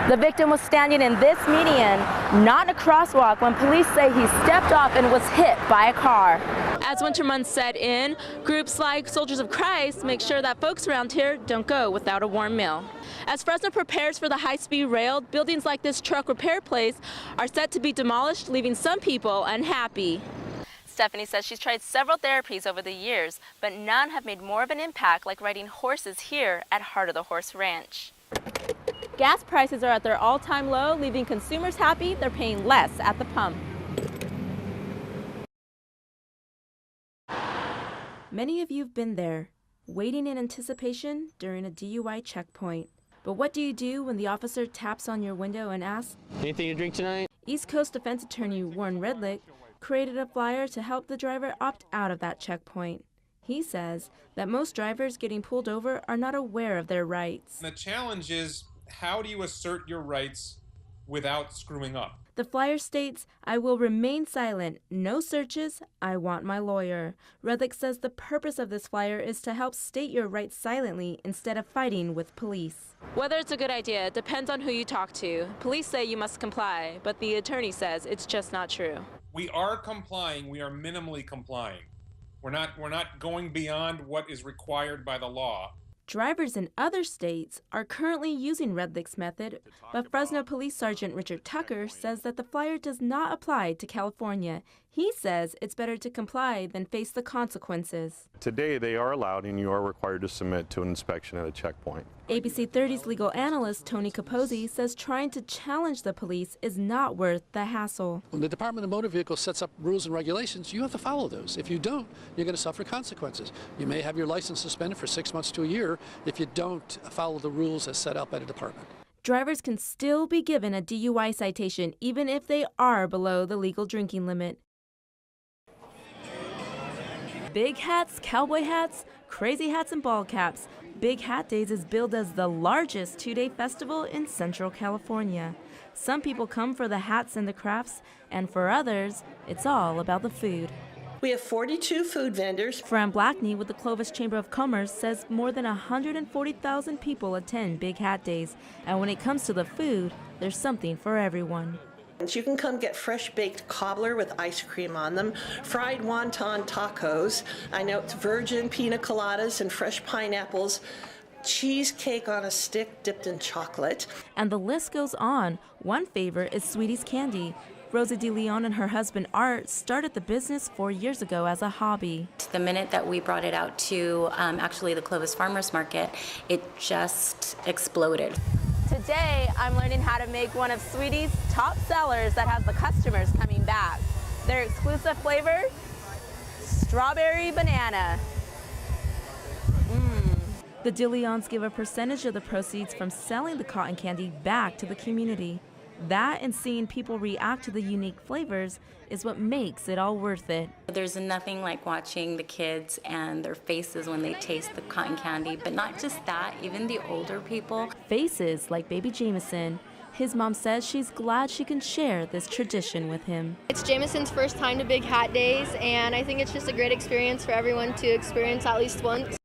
The victim was standing in this median, not in a crosswalk, when police say he stepped off and was hit by a car. As winter months set in, groups like Soldiers of Christ make sure that folks around here don't go without a warm meal. As Fresno prepares for the high-speed rail, buildings like this truck repair place are set to be demolished, leaving some people unhappy. Stephanie says she's tried several therapies over the years, but none have made more of an impact like riding horses here at Heart of the Horse Ranch. Gas prices are at their all-time low, leaving consumers happy they're paying less at the pump. Many of you have been there, waiting in anticipation during a DUI checkpoint. But what do you do when the officer taps on your window and asks, "Anything to drink tonight?" East Coast defense attorney Warren Redlick created a flyer to help the driver opt out of that checkpoint. He says that most drivers getting pulled over are not aware of their rights. The challenge is, how do you assert your rights without screwing up? The flyer states, "I will remain silent. No searches. I want my lawyer." Redlick says the purpose of this flyer is to help state your rights silently instead of fighting with police. Whether it's a good idea depends on who you talk to. Police say you must comply, but the attorney says it's just not true. We are complying. We are minimally complying. We're not going beyond what is required by the law. Drivers in other states are currently using Redlick's method, but Fresno Police Sergeant Richard Tucker says that the flyer does not apply to California. He says it's better to comply than face the consequences. Today they are allowed and you are required to submit to an inspection at a checkpoint. ABC 30's legal analyst Tony Capozzi says trying to challenge the police is not worth the hassle. When the Department of Motor Vehicles sets up rules and regulations, you have to follow those. If you don't, you're going to suffer consequences. You may have your license suspended for 6 months to a year if you don't follow the rules as set out by the department. Drivers can still be given a DUI citation even if they are below the legal drinking limit. Big hats, cowboy hats, crazy hats, and ball caps. Big Hat Days is billed as the largest two-day festival in Central California. Some people come for the hats and the crafts, and for others, it's all about the food. We have 42 food vendors. Fran Blackney with the Clovis Chamber of Commerce says more than 140,000 people attend Big Hat Days, and when it comes to the food, there's something for everyone. You can come get fresh baked cobbler with ice cream on them, fried wonton tacos, I know it's virgin pina coladas and fresh pineapples, cheesecake on a stick dipped in chocolate. And the list goes on. One favorite is Sweetie's Candy. Rosa DeLeon and her husband Art started the business 4 years ago as a hobby. The minute that we brought it out to actually the Clovis Farmers Market, it just exploded. Today, I'm learning how to make one of Sweetie's top sellers that has the customers coming back. Their exclusive flavor, strawberry banana. The DeLeons give a percentage of the proceeds from selling the cotton candy back to the community. That and seeing people react to the unique flavors is what makes it all worth it. There's nothing like watching the kids and their faces when they taste the cotton candy, but not just that, even the older people. Faces like baby Jameson. His mom says she's glad she can share this tradition with him. It's Jameson's first time to Big Hat Days, and I think it's just a great experience for everyone to experience at least once.